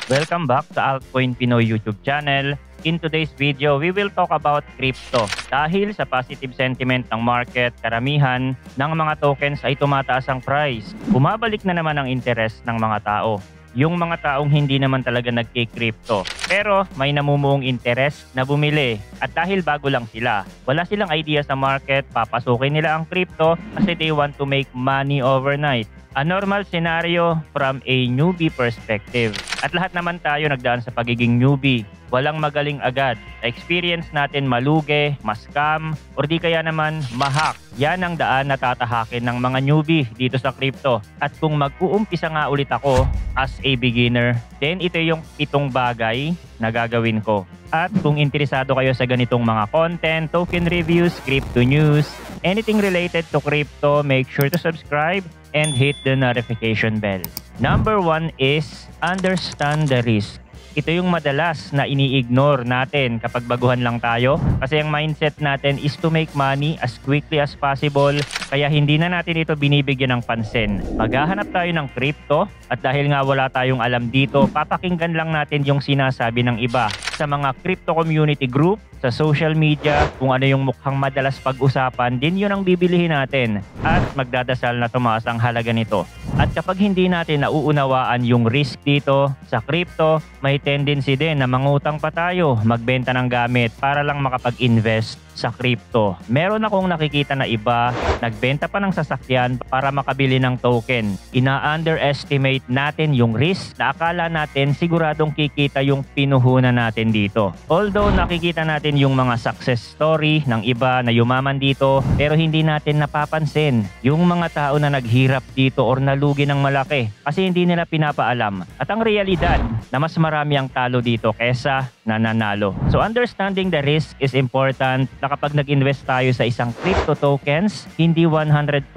Welcome back sa Altcoin Pinoy YouTube channel. In today's video, we will talk about crypto. Dahil sa positive sentiment ng market, karamihan ng mga tokens ay tumataas ang price. Bumabalik na naman ang interest ng mga tao. Yung mga taong hindi naman talaga nagki-crypto. Pero may namumuong interest na bumili. At dahil bago lang sila, wala silang idea sa market, papasukin nila ang crypto kasi they want to make money overnight. A normal scenario from a newbie perspective. At lahat naman tayo nagdaan sa pagiging newbie. Walang magaling agad. Experience natin malugi, ma-scam, or di kaya naman ma-hack. Yan ang daan na tatahakin ng mga newbie dito sa crypto. At kung mag-uumpisa nga ulit ako as a beginner, then ito yung 7 bagay na gagawin ko. At kung interesado kayo sa ganitong mga content, token reviews, crypto news, anything related to crypto, make sure to subscribe and hit the notification bell. Number 1 is understand the risk. Ito yung madalas na ini-ignore natin kapag baguhan lang tayo kasi ang mindset natin is to make money as quickly as possible kaya hindi na natin ito binibigyan ng pansin. Maghahanap tayo ng crypto at dahil nga wala tayong alam dito, papakinggan lang natin yung sinasabi ng iba sa mga crypto community group, sa social media, kung ano yung mukhang madalas pag-usapan, din yun ang bibilihin natin at magdadasal na tumaas ang halaga nito. At kapag hindi natin nauunawaan yung risk dito sa crypto, may tendency din na mangutang pa tayo, magbenta ng gamit para lang makapag-invest sa crypto. Meron akong nakikita na iba, nagbenta pa ng sasakyan para makabili ng token. Ina-underestimate natin yung risk na akala natin siguradong kikita yung pinuhunan natin dito. Although nakikita natin yung mga success story ng iba na yumaman dito, pero hindi natin napapansin yung mga tao na naghirap dito or nalugi ng malaki kasi hindi nila pinapaalam. At ang realidad na mas marami ang talo dito kesa nananalo. So understanding the risk is important na kapag nag-invest tayo sa isang crypto tokens, hindi 100%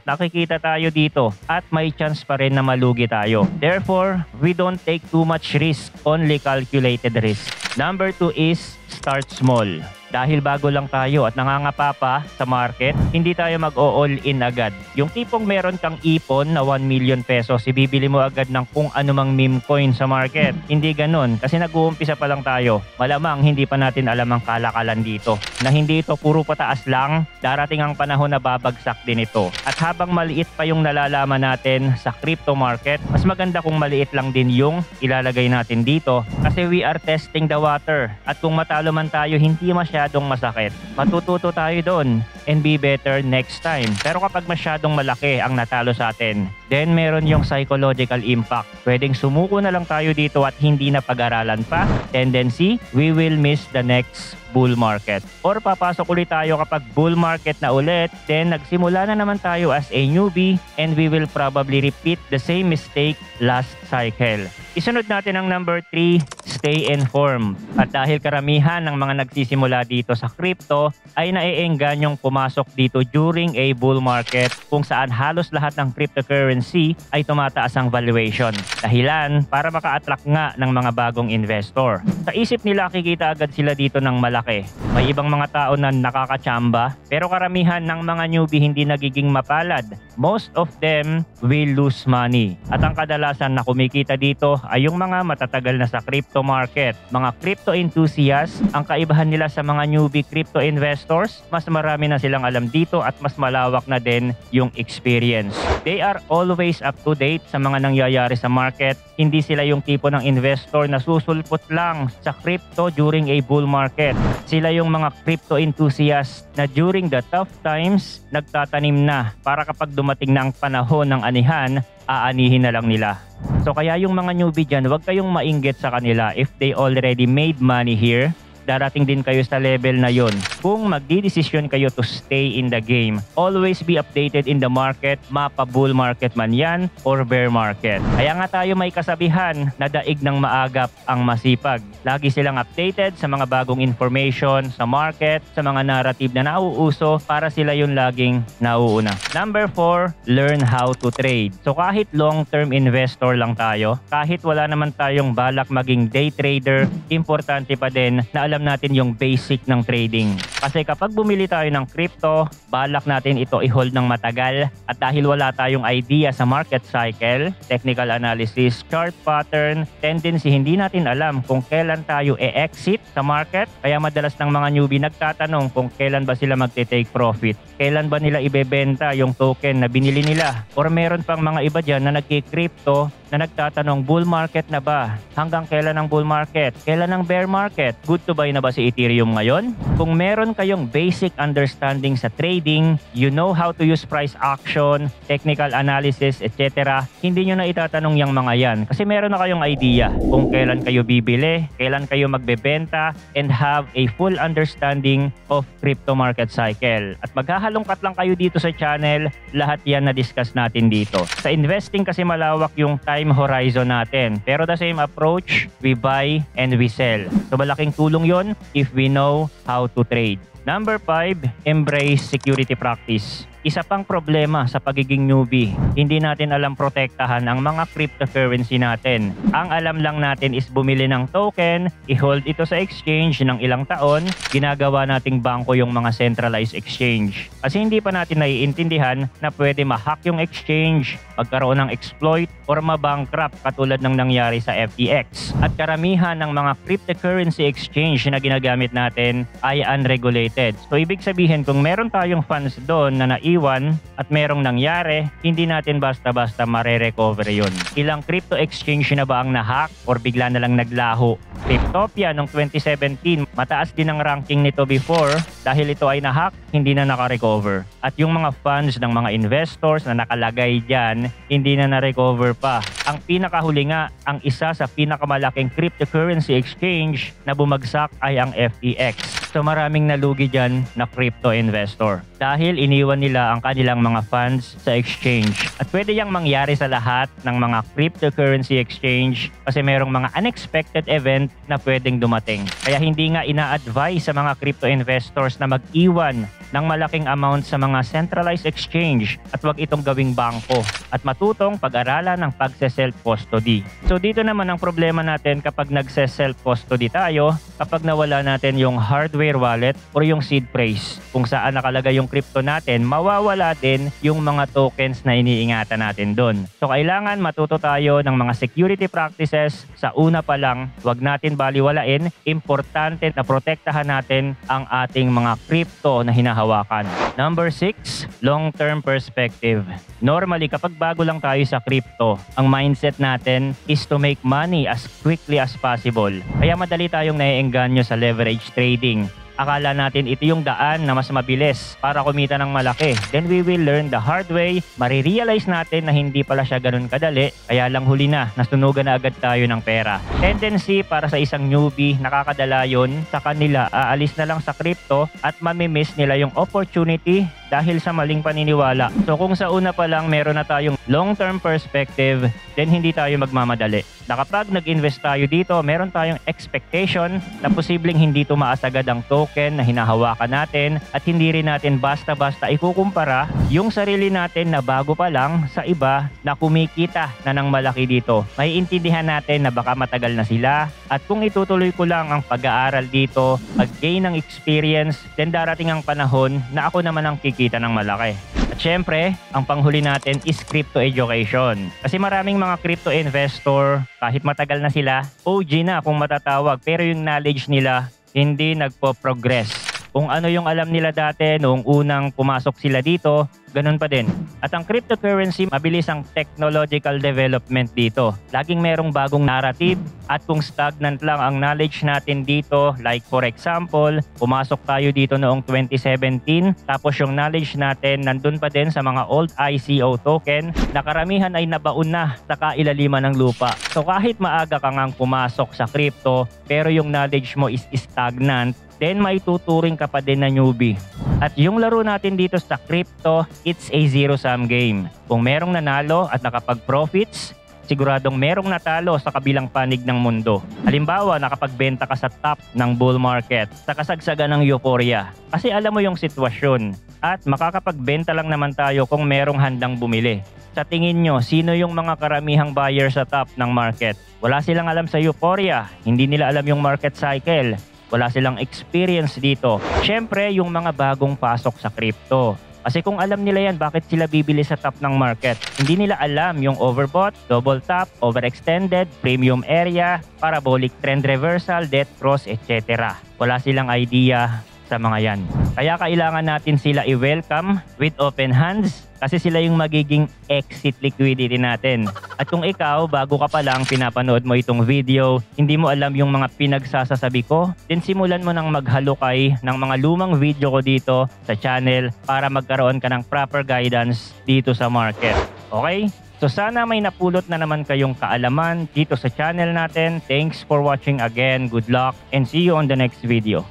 nakikita tayo dito at may chance pa rin na malugi tayo. Therefore, we don't take too much risk, only calculated risk. Number 2 is start small. Dahil bago lang tayo at nangangapa pa sa market, hindi tayo mag-all in agad. Yung tipong meron kang ipon na 1 million pesos, ibibili mo agad ng kung anumang meme coin sa market. Hindi ganun kasi nag-uumpisa pa lang tayo. Malamang hindi pa natin alam ang kalakalan dito. Na hindi ito puro pataas lang, darating ang panahon na babagsak din ito. At habang maliit pa yung nalalaman natin sa crypto market, mas maganda kung maliit lang din yung ilalagay natin dito kasi we are testing the water. At kung matalo man tayo, hindi masyadong masakit. Matututo tayo doon and be better next time. Pero kapag masyadong malaki ang natalo sa atin, then meron yung psychological impact. Pwedeng sumuko na lang tayo dito at hindi na pag-aralan pa. Tendency, we will miss the next bull market. Or papasok ulit tayo kapag bull market na ulit, then nagsimula na naman tayo as a newbie and we will probably repeat the same mistake last cycle. Isunod natin ang number 3, stay informed. At dahil karamihan ng mga nagsisimula dito sa crypto ay naiengganyong pumasok dito during a bull market kung saan halos lahat ng cryptocurrency ay tumataas ang valuation. Dahilan para maka-attract nga ng mga bagong investor. Sa isip nila kikita agad sila dito ng malaki. May ibang mga tao na nakakachamba pero karamihan ng mga newbie hindi nagiging mapalad. Most of them will lose money. At ang kadalasan na kumikita dito ay yung mga matatagal na sa crypto market. Mga crypto enthusiasts, ang kaibahan nila sa mga newbie crypto investors, mas marami na silang alam dito at mas malawak na din yung experience. They are always up to date sa mga nangyayari sa market. Hindi sila yung tipo ng investor na susulpot lang sa crypto during a bull market. Sila yung mga crypto enthusiasts na during the tough times, nagtatanim na para kapag dumating na ang panahon ng anihan, aanihin na lang nila. So kaya yung mga newbie dyan, huwag kayong mainggit sa kanila if they already made money here. Darating din kayo sa level na yon. Kung magdidesisyon kayo to stay in the game, always be updated in the market, mapa bull market man yan or bear market. Kaya nga tayo may kasabihan na daig ng maagap ang masipag. Lagi silang updated sa mga bagong information sa market, sa mga narrative na nauuso para sila yung laging nauuna. Number 4, learn how to trade. So kahit long-term investor lang tayo, kahit wala naman tayong balak maging day trader, importante pa din na alam natin yung basic ng trading. Kasi kapag bumili tayo ng crypto, balak natin ito i-hold ng matagal at dahil wala tayong idea sa market cycle, technical analysis, chart pattern, tendency, hindi natin alam kung kailan tayo e-exit sa market. Kaya madalas ng mga newbie nagtatanong kung kailan ba sila magte-take profit. Kailan ba nila ibebenta yung token na binili nila? Or meron pang mga iba dyan na nagki-crypto na nagtatanong, bull market na ba? Hanggang kailan ang bull market? Kailan ang bear market? Good to buy na ba si Ethereum ngayon? Kung meron kayong basic understanding sa trading, you know how to use price action, technical analysis, etc., hindi nyo na itatanong yung mga yan. Kasi meron na kayong idea kung kailan kayo bibili, kailan kayo magbebenta, and have a full understanding of crypto market cycle. At maghahalongkat lang kayo dito sa channel, lahat yan na-discuss natin dito. Sa investing kasi malawak yung time horizon natin. Pero the same approach, we buy and we sell. So malaking tulong yon if we know how to trade. Number 5, embrace security practice. Isa pang problema sa pagiging newbie, hindi natin alam protektahan ang mga cryptocurrency natin. Ang alam lang natin is bumili ng token, i-hold ito sa exchange ng ilang taon, ginagawa nating bangko yung mga centralized exchange. Kasi hindi pa natin naiintindihan na pwede ma-hack yung exchange, magkaroon ng exploit, or mabankrupt katulad ng nangyari sa FTX. At karamihan ng mga cryptocurrency exchange na ginagamit natin ay unregulated. So ibig sabihin kung meron tayong funds doon na iwan at merong nangyari, hindi natin basta-basta mare-recover yun. Ilang crypto exchange na ba ang nahack or bigla na lang naglaho? Cryptopia noong 2017, mataas din ang ranking nito before dahil ito ay nahack, hindi na naka-recover. At yung mga funds ng mga investors na nakalagay dyan, hindi na na-recover pa. Ang pinakahuli nga, ang isa sa pinakamalaking cryptocurrency exchange na bumagsak ay ang FTX. So maraming nalugi dyan na crypto investor dahil iniwan nila ang kanilang mga funds sa exchange. At pwede yang mangyari sa lahat ng mga cryptocurrency exchange kasi merong mga unexpected event na pwedeng dumating. Kaya hindi nga ina-advise sa mga crypto investors na mag-iwan ng malaking amount sa mga centralized exchange at wag itong gawing bangko at matutong pag-aralan ng pagse-self-custody. So dito naman ang problema natin kapag nagse-self-custody tayo, kapag nawala natin yung hardware wallet or yung seed phrase kung saan nakalagay yung crypto natin, mawawala din yung mga tokens na iniingatan natin doon. So kailangan matuto tayo ng mga security practices sa una pa lang, wag natin baliwalain, importante na protektahan natin ang ating mga crypto na hinahawakan. Number 6, long-term perspective. Normally, kapag bago lang tayo sa crypto, ang mindset natin is to make money as quickly as possible. Kaya madali tayong naiengganyo sa leverage trading. Akala natin ito yung daan na mas mabilis para kumita ng malaki. Then we will learn the hard way. Marirealize natin na hindi pala siya ganun kadali. Kaya lang huli na, nasunugan na agad tayo ng pera. Tendency para sa isang newbie, nakakadala yun sa kanila. Aalis na lang sa crypto at mamimiss nila yung opportunity dahil sa maling paniniwala. So kung sa una pa lang meron na tayong long-term perspective, then hindi tayo magmamadali. Na kapag nag-invest tayo dito, meron tayong expectation na posibleng hindi tumaas agad ang token na hinahawakan natin at hindi rin natin basta-basta ikukumpara yung sarili natin na bago pa lang sa iba na kumikita na ng malaki dito. Maiintindihan natin na baka matagal na sila at kung itutuloy ko lang ang pag-aaral dito, pag-gain ng experience, then darating ang panahon na ako naman ang kikita ng malaki. At syempre, ang panghuli natin is crypto education. Kasi maraming mga crypto investor, kahit matagal na sila, OG na kung matatawag, pero yung knowledge nila hindi nagpo-progress. Kung ano yung alam nila dati noong unang pumasok sila dito, ganun pa din. At ang cryptocurrency, mabilis ang technological development dito. Laging merong bagong narrative at kung stagnant lang ang knowledge natin dito, like for example, pumasok tayo dito noong 2017, tapos yung knowledge natin nandun pa din sa mga old ICO token na karamihan ay nabaon na sa kailaliman ng lupa. So kahit maaga ka ngang pumasok sa crypto, pero yung knowledge mo is stagnant, then may tuturing ka pa din na newbie. At yung laro natin dito sa crypto, it's a zero-sum game. Kung merong nanalo at nakapag-profits, siguradong merong natalo sa kabilang panig ng mundo. Halimbawa, nakapagbenta ka sa top ng bull market, sa kasagsagan ng euphoria. Kasi alam mo yung sitwasyon. At makakapagbenta lang naman tayo kung merong handang bumili. Sa tingin nyo, sino yung mga karamihang buyer sa top ng market? Wala silang alam sa euphoria, hindi nila alam yung market cycle. Wala silang experience dito. Syempre, yung mga bagong pasok sa crypto. Kasi kung alam nila yan, bakit sila bibili sa top ng market? Hindi nila alam yung overbought, double top, overextended, premium area, parabolic trend reversal, death cross, etc. Wala silang idea sa mga yan. Kaya kailangan natin sila i-welcome with open hands kasi sila yung magiging exit liquidity natin. At kung ikaw, bago ka pa lang pinapanood mo itong video, hindi mo alam yung mga pinagsasasabi ko, then simulan mo nang maghalukay ng mga lumang video ko dito sa channel para magkaroon ka ng proper guidance dito sa market. Okay? So sana may napulot na naman kayong kaalaman dito sa channel natin. Thanks for watching again. Good luck and see you on the next video.